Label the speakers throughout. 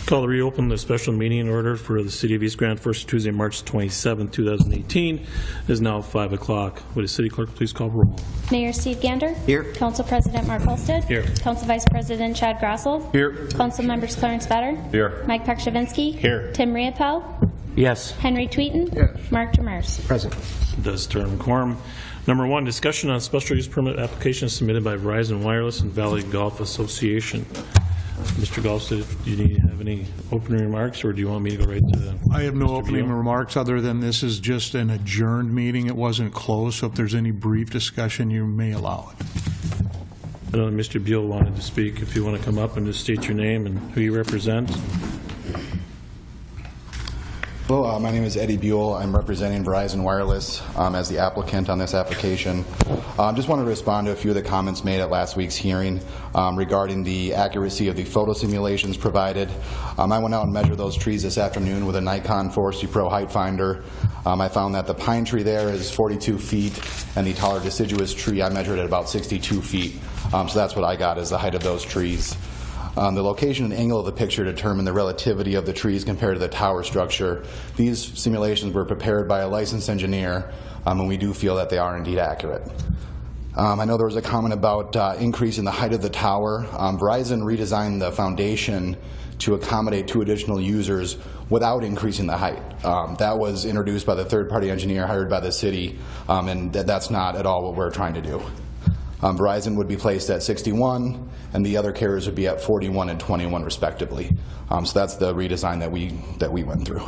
Speaker 1: Call to reopen the special meeting order for the City of East Grand First Tuesday, March 27, 2018. It is now 5 o'clock. Would the City Clerk please call roll?
Speaker 2: Mayor Steve Gander.
Speaker 3: Here.
Speaker 2: Council President Mark Holstead.
Speaker 1: Here.
Speaker 2: Council Vice President Chad Grassel.
Speaker 1: Here.
Speaker 2: Council Members Clarence Vetter.
Speaker 1: Here.
Speaker 2: Mike Pakshavinsky.
Speaker 1: Here.
Speaker 2: Tim Riopel.
Speaker 3: Yes.
Speaker 2: Henry Tweeten.
Speaker 3: Yes.
Speaker 2: Mark Demers.
Speaker 3: Present.
Speaker 1: Does term quorum. Number 1, discussion on special use permit application submitted by Verizon Wireless and Valley Golf Association. Mr. Golstead, do you have any opening remarks, or do you want me to go right to the...
Speaker 4: I have no opening remarks other than this is just an adjourned meeting. It wasn't closed, so if there's any brief discussion, you may allow it.
Speaker 1: I know Mr. Buell wanted to speak. If you want to come up and just state your name and who you represent.
Speaker 5: Hello, my name is Eddie Buell. I'm representing Verizon Wireless as the applicant on this application. Just want to respond to a few of the comments made at last week's hearing regarding the accuracy of the photo simulations provided. I went out and measured those trees this afternoon with a Nikon 4C Pro height finder. I found that the pine tree there is 42 feet, and the taller deciduous tree I measured at about 62 feet. So that's what I got as the height of those trees. The location and angle of the picture determine the relativity of the trees compared to the tower structure. These simulations were prepared by a licensed engineer, and we do feel that they are indeed accurate. I know there was a comment about increasing the height of the tower. Verizon redesigned the foundation to accommodate 2 additional users without increasing the height. That was introduced by the third-party engineer hired by the city, and that's not at all what we're trying to do. Verizon would be placed at 61, and the other carriers would be at 41 and 21 respectively. So that's the redesign that we went through.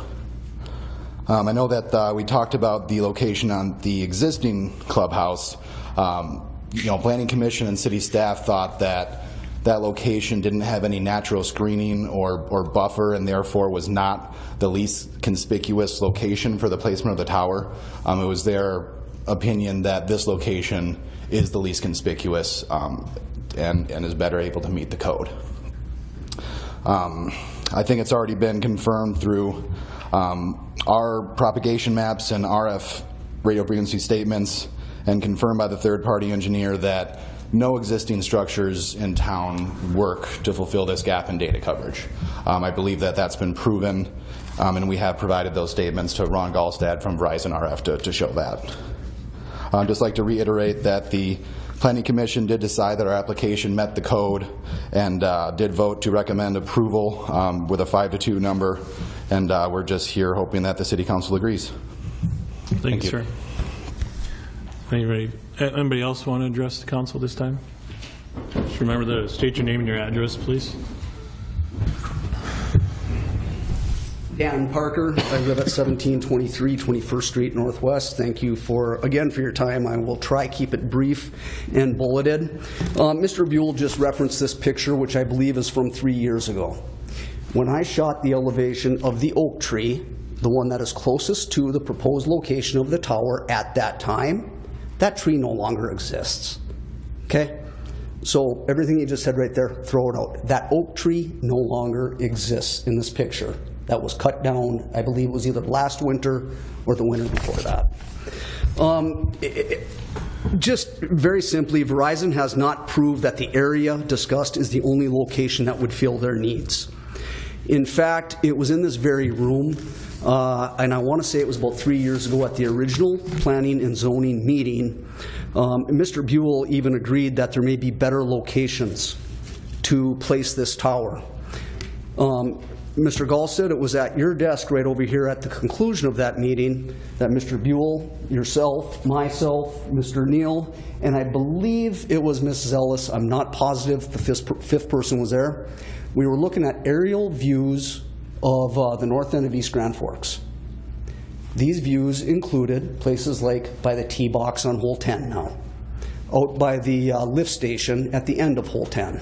Speaker 5: I know that we talked about the location on the existing clubhouse. Planning Commission and city staff thought that that location didn't have any natural screening or buffer, and therefore was not the least conspicuous location for the placement of the tower. It was their opinion that this location is the least conspicuous and is better able to meet the code. I think it's already been confirmed through our propagation maps and RF radio frequency statements, and confirmed by the third-party engineer that no existing structures in town work to fulfill this gap in data coverage. I believe that that's been proven, and we have provided those statements to Ron Gallstad from Verizon RF to show that. I'd just like to reiterate that the Planning Commission did decide that our application met the code and did vote to recommend approval with a 5-2 number, and we're just here hoping that the City Council agrees.
Speaker 1: Thank you, sir. Anybody else want to address the council this time? Just remember to state your name and your address, please.
Speaker 6: Dan Parker. I live at 1723 21st Street Northwest. Thank you again for your time. I will try keep it brief and bulleted. Mr. Buell just referenced this picture, which I believe is from 3 years ago. When I shot the elevation of the oak tree, the one that is closest to the proposed location of the tower at that time, that tree no longer exists. Okay? So everything you just said right there, throw it out. That oak tree no longer exists in this picture. That was cut down, I believe it was either last winter or the winter before that. Just very simply, Verizon has not proved that the area discussed is the only location that would fill their needs. In fact, it was in this very room, and I want to say it was about 3 years ago at the original Planning and Zoning meeting. Mr. Buell even agreed that there may be better locations to place this tower. Mr. Gall said it was at your desk right over here at the conclusion of that meeting that Mr. Buell, yourself, myself, Mr. Neal, and I believe it was Mrs. Ellis, I'm not positive the fifth person was there. We were looking at aerial views of the north end of East Grand Forks. These views included places like by the tee box on hole 10 now, out by the lift station at the end of hole 10.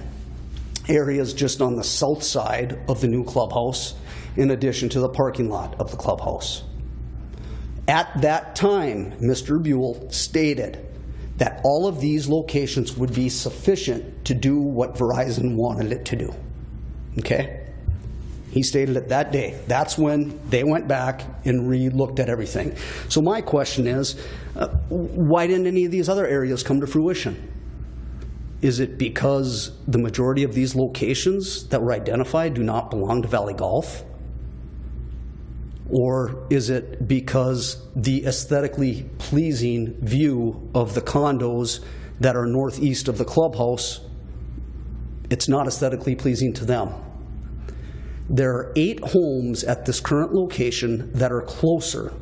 Speaker 6: Areas just on the south side of the new clubhouse, in addition to the parking lot of the clubhouse. At that time, Mr. Buell stated that all of these locations would be sufficient to do what Verizon wanted it to do. Okay? He stated it that day. That's when they went back and re-looked at everything. So my question is, why didn't any of these other areas come to fruition? Is it because the majority of these locations that were identified do not belong to Valley Golf? Or is it because the aesthetically pleasing view of the condos that are northeast of the clubhouse, it's not aesthetically pleasing to them? There are 8 homes at this current location that are closer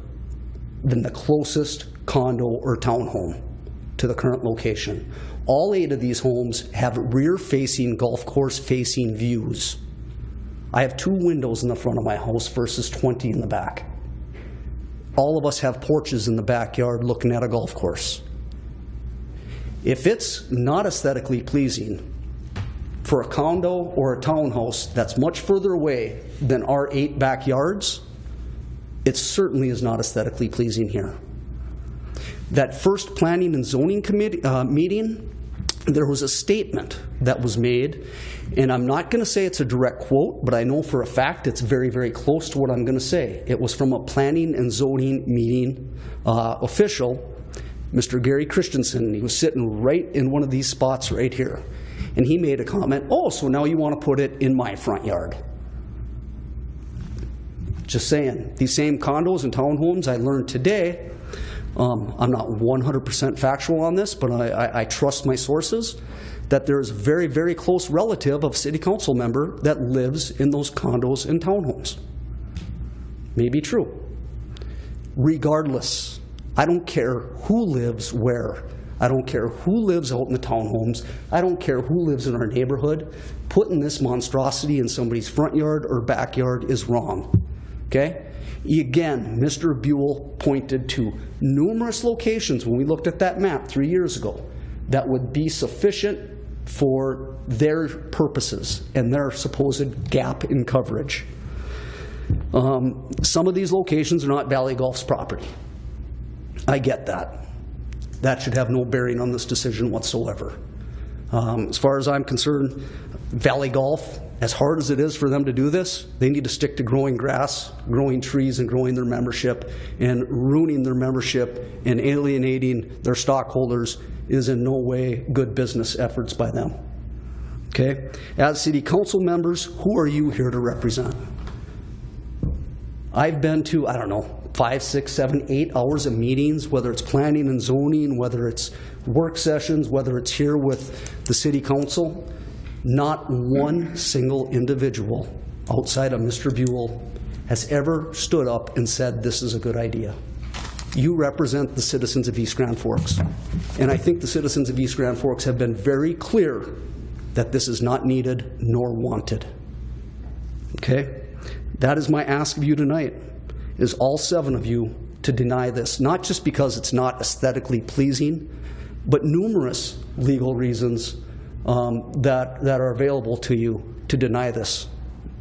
Speaker 6: than the closest condo or townhome to the current location. All 8 of these homes have rear-facing, golf course-facing views. I have 2 windows in the front of my house versus 20 in the back. All of us have porches in the backyard looking at a golf course. If it's not aesthetically pleasing for a condo or a townhouse that's much further away than our 8 backyards, it certainly is not aesthetically pleasing here. That first Planning and Zoning Committee meeting, there was a statement that was made, and I'm not going to say it's a direct quote, but I know for a fact it's very, very close to what I'm going to say. It was from a Planning and Zoning meeting official, Mr. Gary Christensen. He was sitting right in one of these spots right here. And he made a comment, oh, so now you want to put it in my front yard. Just saying, these same condos and townhomes I learned today, I'm not 100% factual on this, but I trust my sources, that there's a very, very close relative of a city council member that lives in those condos and townhomes. May be true. Regardless, I don't care who lives where. I don't care who lives out in the townhomes. I don't care who lives in our neighborhood. Putting this monstrosity in somebody's front yard or backyard is wrong. Okay? Again, Mr. Buell pointed to numerous locations when we looked at that map 3 years ago that would be sufficient for their purposes and their supposed gap in coverage. Some of these locations are not Valley Golf's property. I get that. That should have no bearing on this decision whatsoever. As far as I'm concerned, Valley Golf, as hard as it is for them to do this, they need to stick to growing grass, growing trees, and growing their membership. And ruining their membership and alienating their stockholders is in no way good business efforts by them. Okay? As city council members, who are you here to represent? I've been to, I don't know, 5, 6, 7, 8 hours of meetings, whether it's planning and zoning, whether it's work sessions, whether it's here with the city council. Not one single individual outside of Mr. Buell has ever stood up and said this is a good idea. You represent the citizens of East Grand Forks. And I think the citizens of East Grand Forks have been very clear that this is not needed nor wanted. Okay? That is my ask of you tonight, is all 7 of you to deny this, not just because it's not aesthetically pleasing, but numerous legal reasons that are available to you to deny this.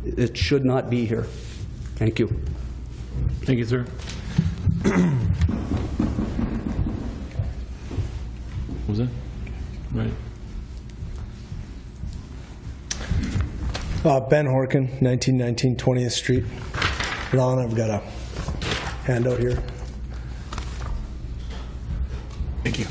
Speaker 6: It should not be here. Thank you.
Speaker 1: Thank you, sir. What was that? Right.
Speaker 3: Ben Horkin, 1919 20th Street. Ron, I've got a handout here.
Speaker 1: Thank you.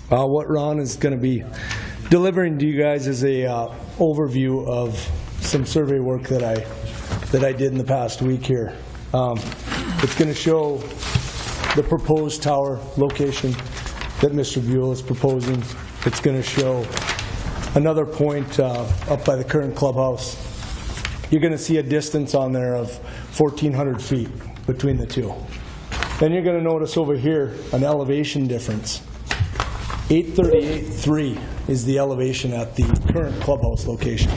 Speaker 3: What Ron is going to be delivering to you guys is a overview of some survey work that I did in the past week here. It's going to show the proposed tower location that Mr. Buell is proposing. It's going to show another point up by the current clubhouse. You're going to see a distance on there of 1,400 feet between the two. Then you're going to notice over here an elevation difference. 838.3 is the elevation at the current clubhouse location.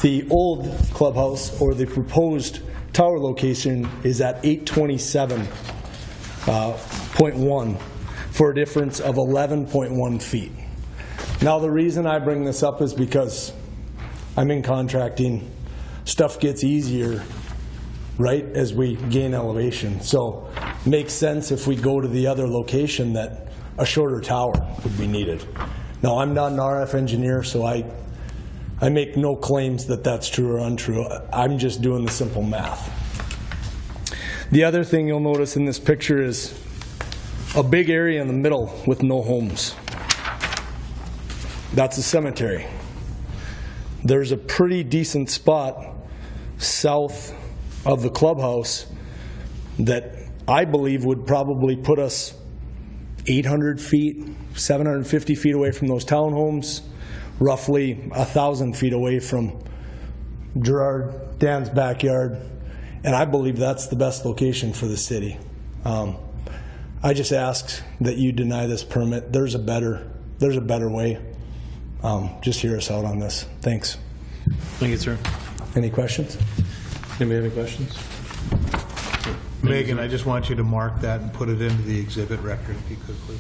Speaker 3: The old clubhouse, or the proposed tower location, is at 827.1 for a difference of 11.1 feet. Now the reason I bring this up is because I'm in contracting. Stuff gets easier, right, as we gain elevation. So it makes sense if we go to the other location that a shorter tower would be needed. Now, I'm not an RF engineer, so I make no claims that that's true or untrue. I'm just doing the simple math. The other thing you'll notice in this picture is a big area in the middle with no homes. That's a cemetery. There's a pretty decent spot south of the clubhouse that I believe would probably put us 800 feet, 750 feet away from those townhomes, roughly 1,000 feet away from Gerard, Dan's backyard, and I believe that's the best location for the city. I just ask that you deny this permit. There's a better way. Just hear us out on this. Thanks.
Speaker 1: Thank you, sir.
Speaker 3: Any questions?
Speaker 1: Anybody have any questions?
Speaker 4: Megan, I just want you to mark that and put it into the exhibit record, if you could, please.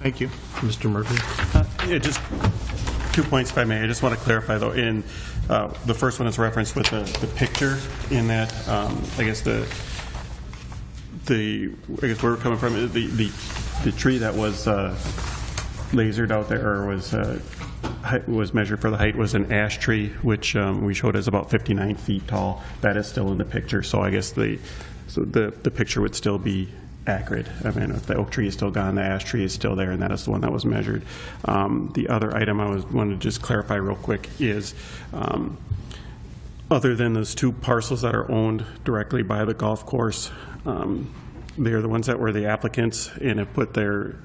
Speaker 4: Thank you.
Speaker 1: Mr. Murphy?
Speaker 7: Yeah, just 2 points, if I may. I just want to clarify, though, in the first one is referenced with the picture in that, I guess where we're coming from, the tree that was lasered out there or was measured for the height was an ash tree, which we showed as about 59 feet tall. That is still in the picture, so I guess the picture would still be accurate. I mean, if the oak tree is still gone, the ash tree is still there, and that is the one that was measured. The other item I wanted to just clarify real quick is, other than those 2 parcels that are owned directly by the golf course, they are the ones that were the applicants and have put the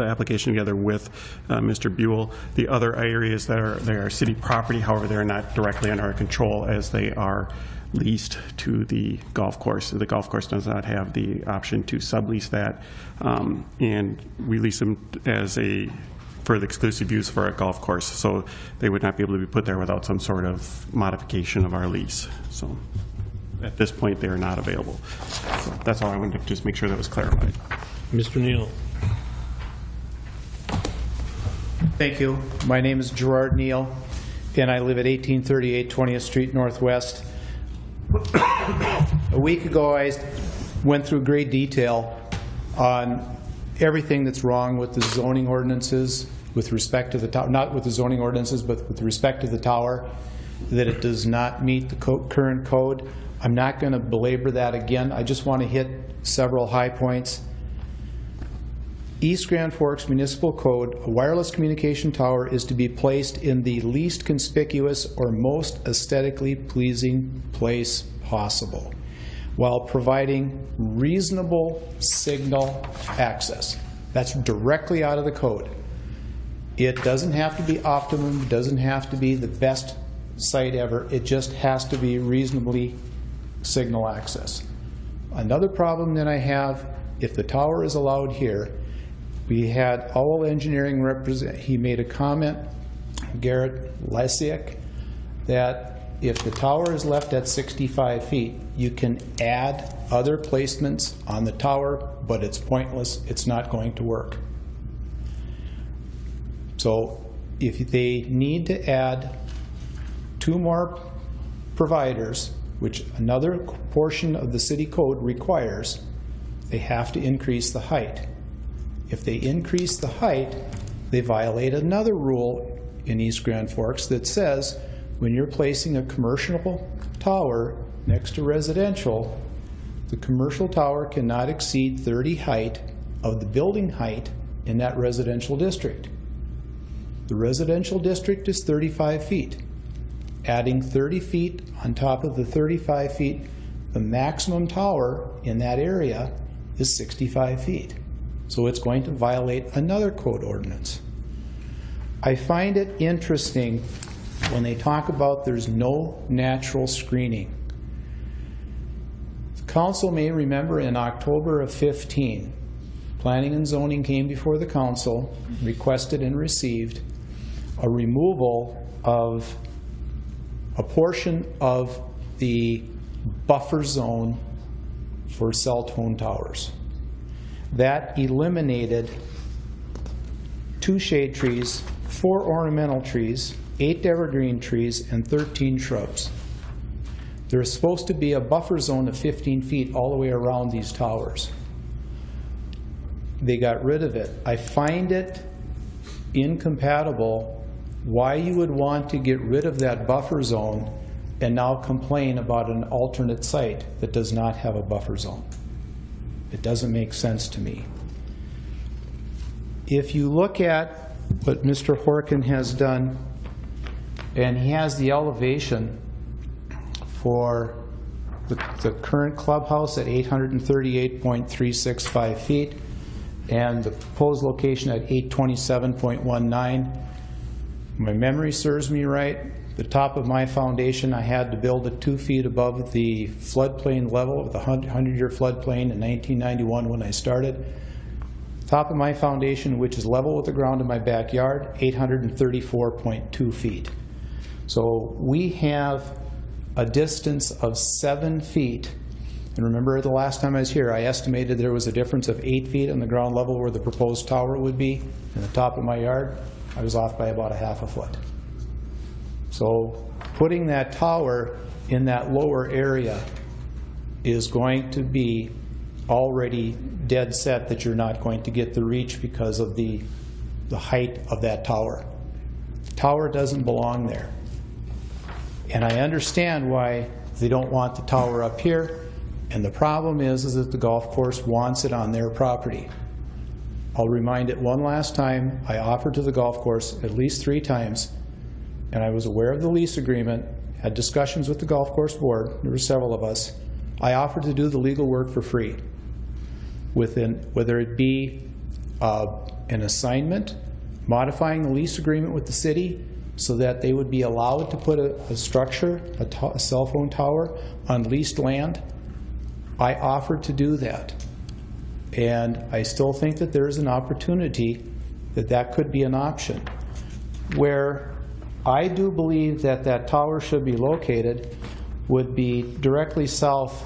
Speaker 7: application together with Mr. Buell. The other areas they are city property, however, they're not directly under our control as they are leased to the golf course. The golf course does not have the option to sublease that, and we lease them for the exclusive use for a golf course, so they would not be able to be put there without some sort of modification of our lease. So at this point, they are not available. So that's all I wanted to just make sure that was clarified.
Speaker 1: Mr. Neal?
Speaker 8: Thank you. My name is Gerard Neal, and I live at 1838 20th Street Northwest. A week ago, I went through great detail on everything that's wrong with the zoning ordinances with respect to the tower, not with the zoning ordinances, but with respect to the tower, that it does not meet the current code. I'm not going to belabor that again. I just want to hit several high points. East Grand Forks Municipal Code, a wireless communication tower is to be placed in the least conspicuous or most aesthetically pleasing place possible, while providing reasonable signal access. That's directly out of the code. It doesn't have to be optimum, it doesn't have to be the best site ever, it just has to be reasonably signal access. Another problem that I have, if the tower is allowed here, we had all engineering represent, he made a comment, Garrett Lysiak, that if the tower is left at 65 feet, you can add other placements on the tower, but it's pointless, it's not going to work. So if they need to add 2 more providers, which another portion of the city code requires, they have to increase the height. If they increase the height, they violate another rule in East Grand Forks that says when you're placing a commercial tower next to residential, the commercial tower cannot exceed 30 height of the building height in that residential district. The residential district is 35 feet. Adding 30 feet on top of the 35 feet, the maximum tower in that area is 65 feet. So it's going to violate another code ordinance. I find it interesting when they talk about there's no natural screening. The council may remember in October of 15, Planning and Zoning came before the council, requested and received a removal of a portion of the buffer zone for cell phone towers. That eliminated 2 shade trees, 4 ornamental trees, 8 evergreen trees, and 13 shrubs. There's supposed to be a buffer zone of 15 feet all the way around these towers. They got rid of it. I find it incompatible why you would want to get rid of that buffer zone and now complain about an alternate site that does not have a buffer zone. It doesn't make sense to me. If you look at what Mr. Horkin has done, and he has the elevation for the current clubhouse at 838.365 feet and the proposed location at 827.19. My memory serves me right. The top of my foundation, I had to build it 2 feet above the floodplain level of the 100-year floodplain in 1991 when I started. Top of my foundation, which is level with the ground in my backyard, 834.2 feet. So we have a distance of 7 feet. And remember the last time I was here, I estimated there was a difference of 8 feet on the ground level where the proposed tower would be in the top of my yard. I was off by about a half a foot. So putting that tower in that lower area is going to be already dead set that you're not going to get the reach because of the height of that tower. The tower doesn't belong there. And I understand why they don't want the tower up here. And the problem is that the golf course wants it on their property. I'll remind it one last time, I offered to the golf course at least 3 times, and I was aware of the lease agreement, had discussions with the golf course board, there were several of us. I offered to do the legal work for free, whether it be an assignment, modifying the lease agreement with the city so that they would be allowed to put a structure, a cell phone tower on leased land. I offered to do that. And I still think that there is an opportunity that that could be an option. Where I do believe that that tower should be located would be directly south,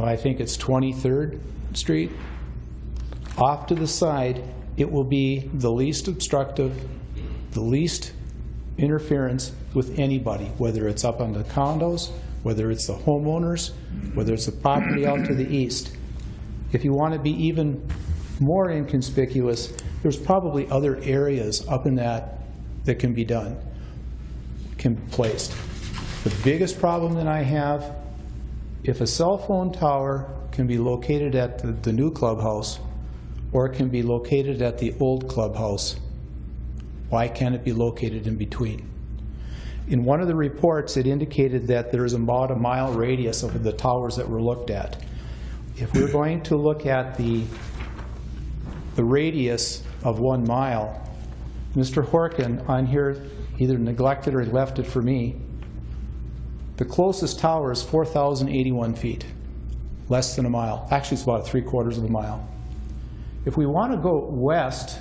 Speaker 8: I think it's 23rd Street. Off to the side, it will be the least obstructive, the least interference with anybody, whether it's up on the condos, whether it's the homeowners, whether it's the property out to the east. If you want to be even more inconspicuous, there's probably other areas up in that can be done, can be placed. The biggest problem that I have, if a cell phone tower can be located at the new clubhouse or it can be located at the old clubhouse, why can't it be located in between? In one of the reports, it indicated that there is about a mile radius of the towers that were looked at. If we're going to look at the radius of 1 mile, Mr. Horkin on here either neglected or he left it for me. The closest tower is 4,081 feet, less than a mile. Actually, it's about 3/4 of a mile. If we want to go west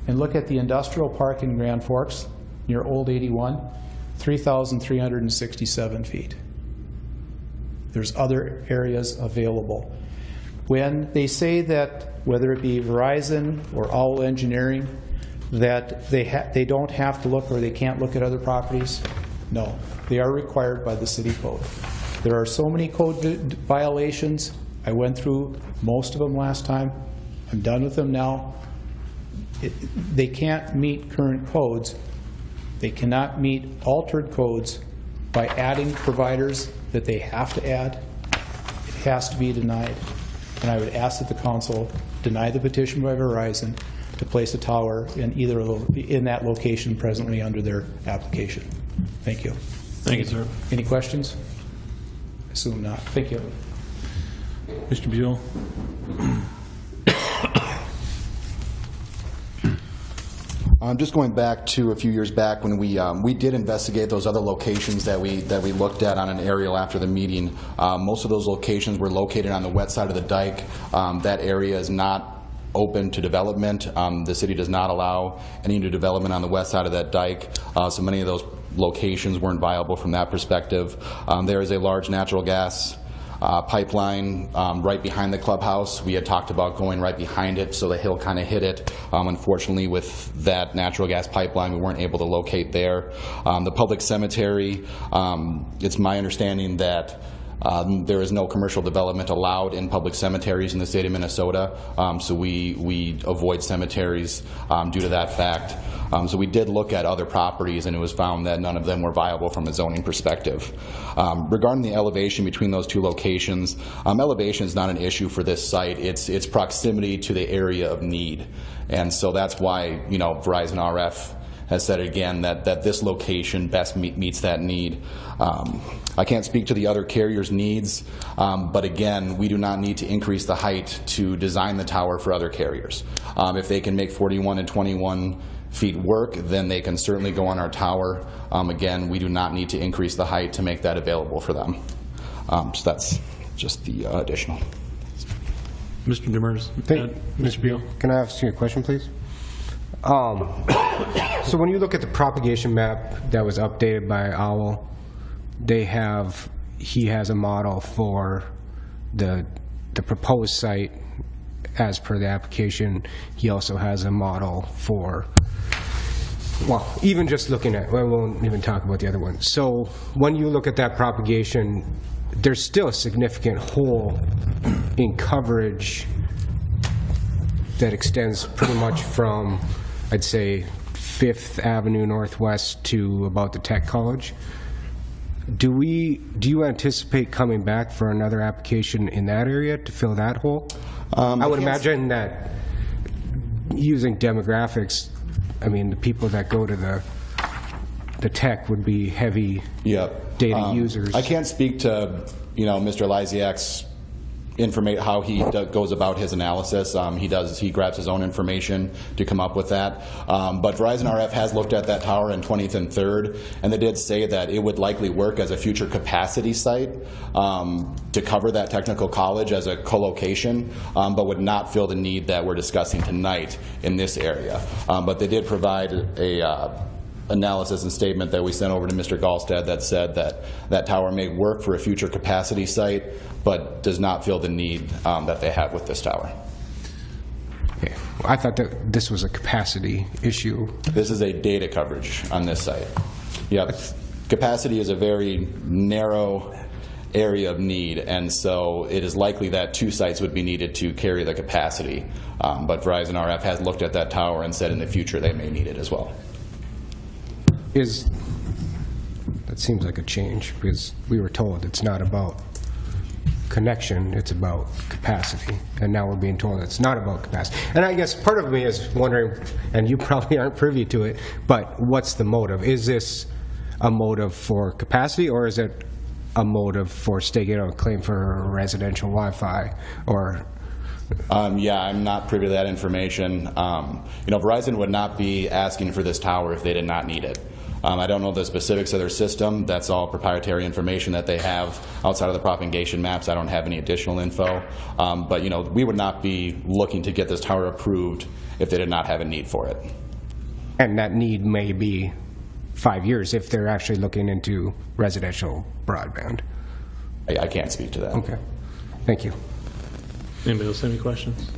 Speaker 8: and look at the industrial park in Grand Forks near Old 81, 3,367 feet. There's other areas available. When they say that, whether it be Verizon or Owl Engineering, that they don't have to look or they can't look at other properties, no. They are required by the city code. There are so many code violations. I went through most of them last time. I'm done with them now. They can't meet current codes. They cannot meet altered codes by adding providers that they have to add. It has to be denied. And I would ask that the council deny the petition by Verizon to place a tower in that location presently under their application. Thank you.
Speaker 1: Thank you, sir.
Speaker 8: Any questions? Assume not. Thank you.
Speaker 1: Mr. Buell?
Speaker 5: Just going back to a few years back when we did investigate those other locations that we looked at on an aerial after the meeting. Most of those locations were located on the west side of the dike. That area is not open to development. The city does not allow any new development on the west side of that dike, so many of those locations weren't viable from that perspective. There is a large natural gas pipeline right behind the clubhouse. We had talked about going right behind it so the hill kind of hit it. Unfortunately, with that natural gas pipeline, we weren't able to locate there. The public cemetery, it's my understanding that There is no commercial development allowed in public cemeteries in the state of Minnesota, so we avoid cemeteries due to that fact. So we did look at other properties, and it was found that none of them were viable from a zoning perspective. Regarding the elevation between those two locations, elevation is not an issue for this site. It's proximity to the area of need, and so that's why Verizon RF has said again that this location best meets that need. I can't speak to the other carriers' needs, but again, we do not need to increase the height to design the tower for other carriers. If they can make 41 and 21 feet work, then they can certainly go on our tower. Again, we do not need to increase the height to make that available for them. So that's just the additional.
Speaker 1: Mr. Demers. Mr. Beal.
Speaker 9: Can I ask you a question, please? So when you look at the propagation map that was updated by OWL, he has a model for the proposed site as per the application. He also has a model for, well, even just looking at, we won't even talk about the other one. So when you look at that propagation, there's still a significant hole in coverage that extends pretty much from, I'd say, 5th Avenue Northwest to about the Tech College. Do you anticipate coming back for another application in that area to fill that hole? I would imagine that using demographics, I mean, the people that go to the Tech would be heavy data users.
Speaker 5: I can't speak to Mr. Lysiak's how he goes about his analysis. He grabs his own information to come up with that. But Verizon RF has looked at that tower in 20th and 3rd, and they did say that it would likely work as a future capacity site to cover that technical college as a co-location, but would not fill the need that we're discussing tonight in this area. But they did provide a analysis and statement that we sent over to Mr. Gallstad that said that tower may work for a future capacity site, but does not fill the need that they have with this tower.
Speaker 9: Okay. Well, I thought that this was a capacity issue.
Speaker 5: This is a data coverage on this site. Yep. Capacity is a very narrow area of need, and so it is likely that 2 sites would be needed to carry the capacity. But Verizon RF has looked at that tower and said in the future they may need it as well.
Speaker 9: That seems like a change, because we were told it's not about connection, it's about capacity, and now we're being told it's not about capacity. And I guess part of me is wondering, and you probably aren't privy to it, but what's the motive? Is this a motive for capacity, or is it a motive for staking out a claim for residential Wi-Fi? Or
Speaker 5: yeah, I'm not privy to that information. Verizon would not be asking for this tower if they did not need it. I don't know the specifics of their system. That's all proprietary information that they have outside of the propagation maps. I don't have any additional info. But we would not be looking to get this tower approved if they did not have a need for it.
Speaker 9: And that need may be 5 years if they're actually looking into residential broadband.
Speaker 5: I can't speak to that.
Speaker 9: Okay. Thank you.
Speaker 1: Anybody else have any questions?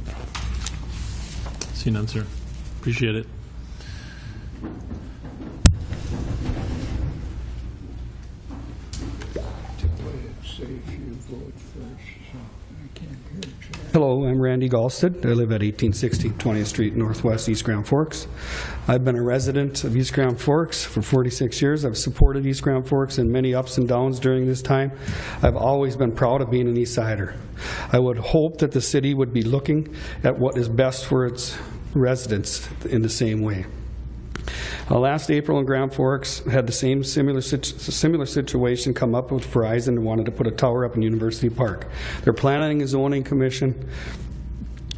Speaker 1: See none, sir. Appreciate it.
Speaker 10: Hello, I'm Randy Gallstad. I live at 1860 20th Street Northwest, East Grand Forks. I've been a resident of East Grand Forks for 46 years. I've supported East Grand Forks in many ups and downs during this time. I've always been proud of being an East Sider. I would hope that the city would be looking at what is best for its residents in the same way. Last April in Grand Forks had the same similar situation come up with Verizon and wanted to put a tower up in University Park. Their Planning and Zoning Commission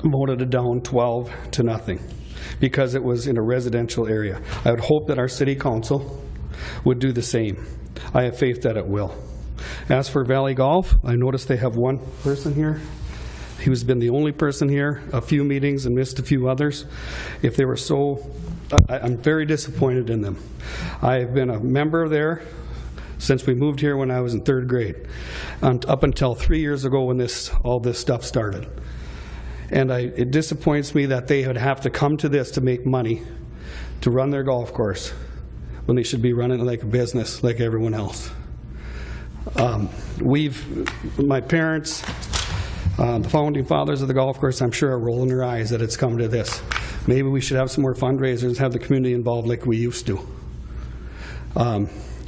Speaker 10: voted it down 12-0 because it was in a residential area. I would hope that our city council would do the same. I have faith that it will. As for Valley Golf, I noticed they have one person here. He has been the only person here, a few meetings and missed a few others. If they were so, I'm very disappointed in them. I have been a member there since we moved here when I was in 3rd grade, up until 3 years ago when all this stuff started. And it disappoints me that they would have to come to this to make money to run their golf course when they should be running it like a business like everyone else. My parents, the founding fathers of the golf course, I'm sure are rolling their eyes that it's come to this. Maybe we should have some more fundraisers, have the community involved like we used to.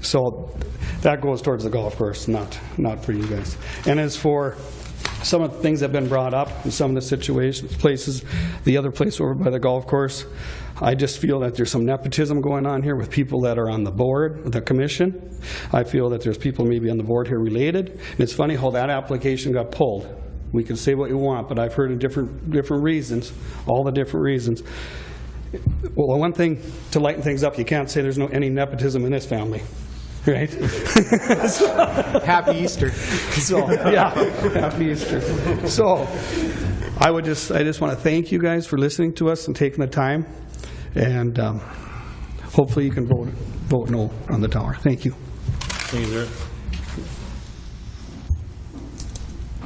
Speaker 10: So that goes towards the golf course, not for you guys. And as for some of the things that have been brought up in some of the situations, places, the other place over by the golf course, I just feel that there's some nepotism going on here with people that are on the board, the commission. I feel that there's people maybe on the board here related. And it's funny how that application got pulled. We can say what you want, but I've heard of different reasons, all the different reasons. Well, one thing to lighten things up, you can't say there's any nepotism in this family. Right?
Speaker 9: Happy Easter.
Speaker 10: So, yeah, happy Easter. So, I just want to thank you guys for listening to us and taking the time, and hopefully you can vote no on the tower. Thank you.
Speaker 1: Thank you, sir.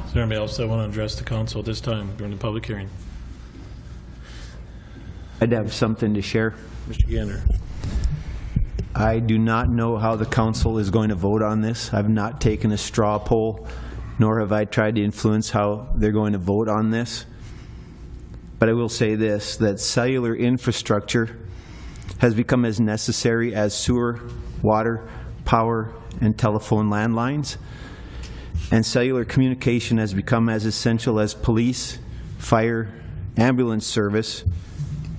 Speaker 1: Is there anybody else that want to address the council at this time during the public hearing?
Speaker 11: I'd have something to share.
Speaker 1: Mr. Gander.
Speaker 11: I do not know how the council is going to vote on this. I've not taken a straw poll, nor have I tried to influence how they're going to vote on this. But I will say this, that cellular infrastructure has become as necessary as sewer, water, power, and telephone landlines. And cellular communication has become as essential as police, fire, ambulance service.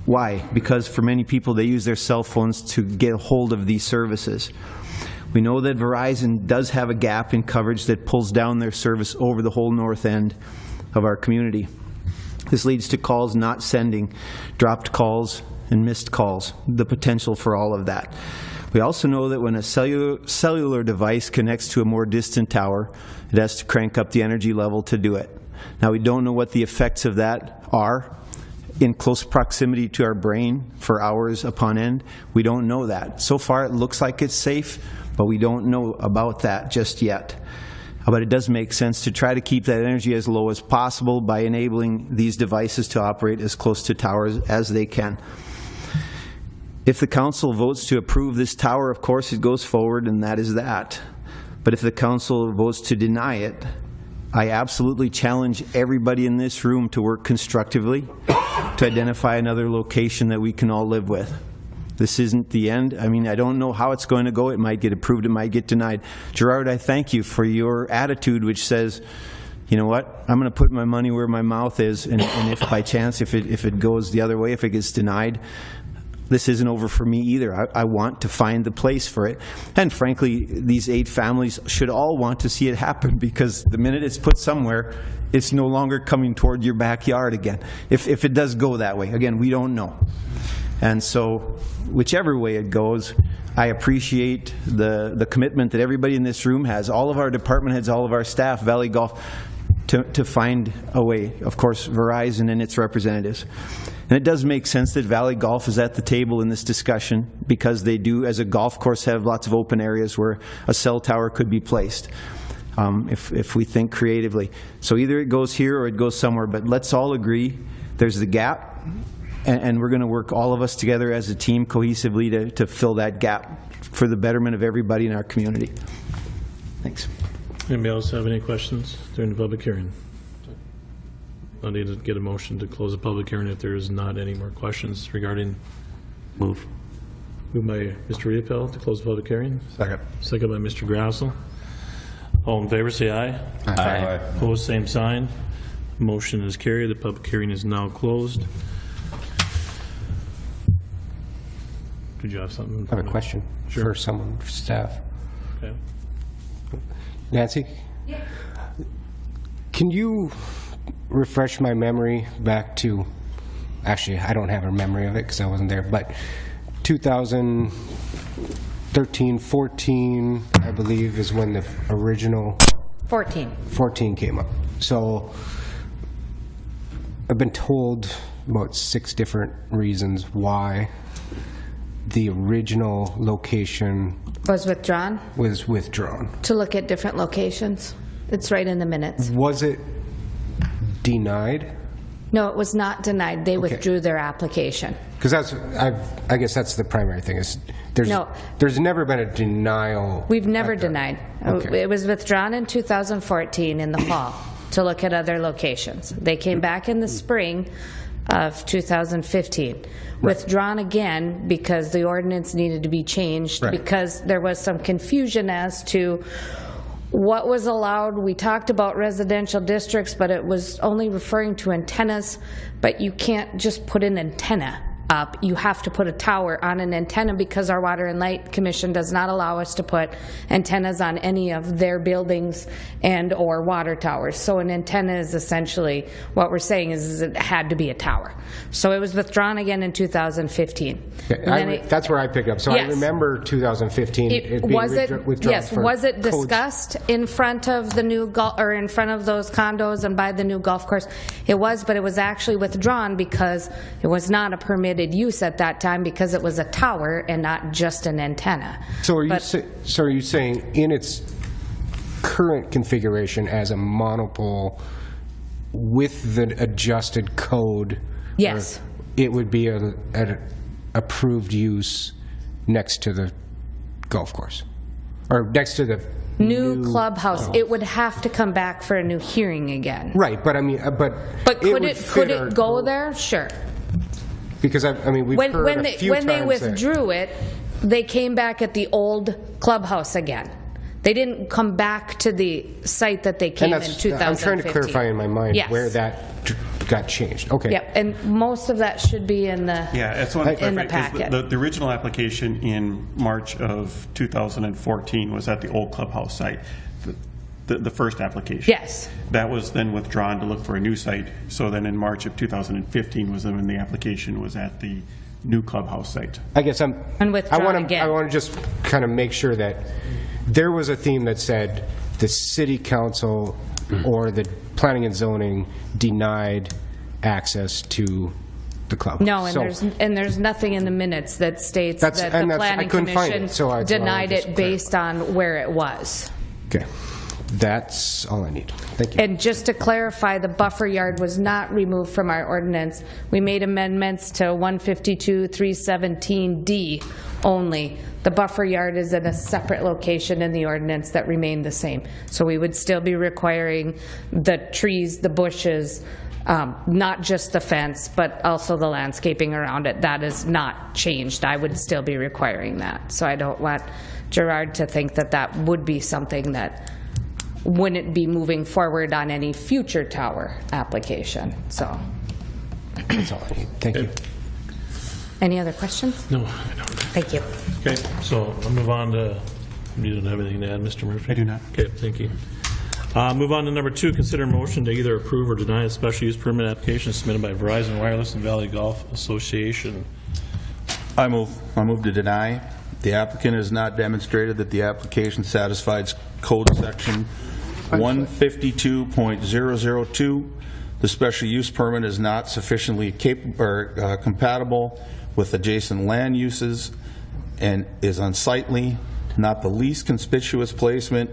Speaker 11: Why? Because for many people, they use their cell phones to get a hold of these services. We know that Verizon does have a gap in coverage that pulls down their service over the whole north end of our community. This leads to calls not sending, dropped calls, and missed calls, the potential for all of that. We also know that when a cellular device connects to a more distant tower, it has to crank up the energy level to do it. Now, we don't know what the effects of that are in close proximity to our brain for hours upon end. We don't know that. So far, it looks like it's safe, but we don't know about that just yet. But it does make sense to try to keep that energy as low as possible by enabling these devices to operate as close to towers as they can. If the council votes to approve this tower, of course, it goes forward, and that is that. But if the council votes to deny it, I absolutely challenge everybody in this room to work constructively to identify another location that we can all live with. This isn't the end. I mean, I don't know how it's going to go. It might get approved, it might get denied. Gerard, I thank you for your attitude, which says, you know what, I'm going to put my money where my mouth is, and if by chance, if it goes the other way, if it gets denied, this isn't over for me either. I want to find the place for it. And frankly, these 8 families should all want to see it happen, because the minute it's put somewhere, it's no longer coming toward your backyard again. If it does go that way. Again, we don't know. And so, whichever way it goes, I appreciate the commitment that everybody in this room has, all of our department heads, all of our staff, Valley Golf, to find a way. Of course, Verizon and its representatives. And it does make sense that Valley Golf is at the table in this discussion, because they do, as a golf course, have lots of open areas where a cell tower could be placed, if we think creatively. So either it goes here or it goes somewhere, but let's all agree there's the gap, and we're going to work, all of us together as a team, cohesively to fill that gap for the betterment of everybody in our community. Thanks.
Speaker 1: Anybody else have any questions during the public hearing? I need to get a motion to close the public hearing if there is not any more questions regarding. Moved by Mr. Riepel to close the public hearing.
Speaker 4: Second.
Speaker 1: Second by Mr. Grassel. All in favor, say aye.
Speaker 11: Aye.
Speaker 1: Opposed, same sign. Motion is carried. The public hearing is now closed. Did you have something?
Speaker 9: I have a question for someone, for staff.
Speaker 1: Okay.
Speaker 9: Nancy? Yeah. Can you refresh my memory back to, actually, I don't have a memory of it because I wasn't there, but 2013, 14, I believe, is when the original 14 came up. So I've been told about 6 different reasons why the original location
Speaker 12: Was withdrawn
Speaker 9: was withdrawn.
Speaker 12: to look at different locations. It's right in the minutes.
Speaker 9: Was it denied?
Speaker 12: No, it was not denied. They withdrew their application.
Speaker 9: Because I guess that's the primary thing, is there's
Speaker 12: No.
Speaker 9: there's never been a denial.
Speaker 12: We've never
Speaker 9: like that.
Speaker 12: denied. It was withdrawn in 2014 in the fall to look at other locations. They came back in the spring of 2015. Withdrawn again because the ordinance needed to be changed because there was some confusion as to what was allowed. We talked about residential districts, but it was only referring to antennas, but you can't just put an antenna up. You have to put a tower on an antenna because our Water and Light Commission does not allow us to put antennas on any of their buildings and or water towers. So an antenna is essentially, what we're saying is it had to be a tower. So it was withdrawn again in 2015.
Speaker 9: That's where I picked up. So
Speaker 12: Yes.
Speaker 9: I remember 2015 it being withdrawn.
Speaker 12: Yes,
Speaker 9: for
Speaker 12: was it
Speaker 9: codes.
Speaker 12: discussed in front of the new or in front of those condos and by the new golf course? It was, but it was actually withdrawn because it was not a permitted use at that time because it was a tower and not just an antenna.
Speaker 9: So are you saying in its current configuration as a monopole with the adjusted code?
Speaker 12: Yes.
Speaker 9: It would be an approved use next to the golf course? Or next to the
Speaker 12: New clubhouse. It would have to come back for a new hearing again.
Speaker 9: Right, but I mean, but
Speaker 12: could
Speaker 9: would
Speaker 12: it go there? Sure.
Speaker 9: Because I mean, we've heard
Speaker 12: When
Speaker 9: a few
Speaker 12: they
Speaker 9: times
Speaker 12: withdrew it, they came back at the old clubhouse again. They didn't come back to the site that they came in 2015.
Speaker 9: I'm trying to clarify in my mind
Speaker 12: Yes.
Speaker 9: where that got changed. Okay.
Speaker 12: Yep, and most of that should be in the
Speaker 7: in
Speaker 12: the packet.
Speaker 7: The original application in March of 2014 was at the old clubhouse site, the first application.
Speaker 12: Yes.
Speaker 7: That was then withdrawn to look for a new site. So then in March of 2015 was when the application was at the new clubhouse site.
Speaker 9: I guess
Speaker 12: And withdrawn again.
Speaker 9: I want to just kind of make sure that there was a theme that said the city council or the planning and zoning denied access to the club.
Speaker 12: No, and there's nothing in the minutes that states that the planning commission denied it based on where it was.
Speaker 9: Okay. That's all I need. Thank you.
Speaker 12: And just to clarify, the buffer yard was not removed from our ordinance. We made amendments to 152-317D only. The buffer yard is in a separate location in the ordinance that remained the same. So we would still be requiring the trees, the bushes, not just the fence, but also the landscaping around it. That is not changed. I would still be requiring that. So I don't want Gerard to think that that would be something that wouldn't be moving forward on any future tower application. So
Speaker 9: That's all I need. Thank you.
Speaker 12: any other questions?
Speaker 1: No, I don't.
Speaker 12: Thank you.
Speaker 1: Okay, so I'll move on to, you don't have anything to add, Mr. Murphy?
Speaker 7: I do not.
Speaker 1: Okay, thank you. Move on to number 2, consider a motion to either approve or deny a special use permit application submitted by Verizon Wireless and Valley Golf Association.
Speaker 13: I move to deny. The applicant has not demonstrated that the application satisfies code section 152.002. The special use permit is not sufficiently compatible with adjacent land uses and is unsightly. Not the least conspicuous placement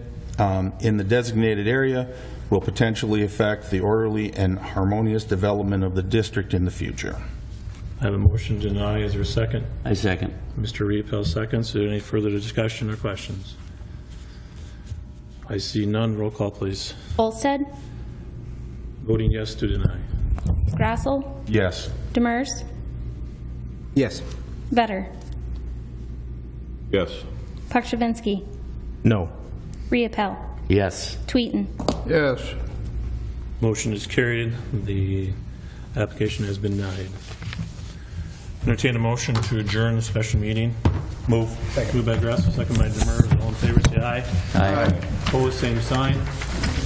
Speaker 13: in the designated area will potentially affect the orderly and harmonious development of the district in the future.
Speaker 1: I have a motion to deny. Is there a second?
Speaker 14: I second.
Speaker 1: Mr. Riepel seconds. Is there any further discussion or questions? I see none. Roll call, please.
Speaker 2: Olsted,
Speaker 1: Voting yes to deny.
Speaker 2: Grassel,
Speaker 13: Yes.
Speaker 2: Demers,
Speaker 9: Yes.
Speaker 2: Vetter,
Speaker 13: Yes.
Speaker 2: Pakshavinsky,
Speaker 14: No.
Speaker 2: Riepel,
Speaker 14: Yes.
Speaker 2: Tweeten.
Speaker 13: Yes.
Speaker 1: Motion is carried. The application has been denied. Entertain a motion to adjourn the special meeting. Move. Moved by Grassel, second by Demers. All in favor, say aye.
Speaker 14: Aye.
Speaker 1: Opposed, same sign.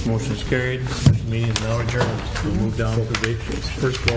Speaker 1: Motion is carried. Special meeting is now adjourned. We'll move down to the first floor.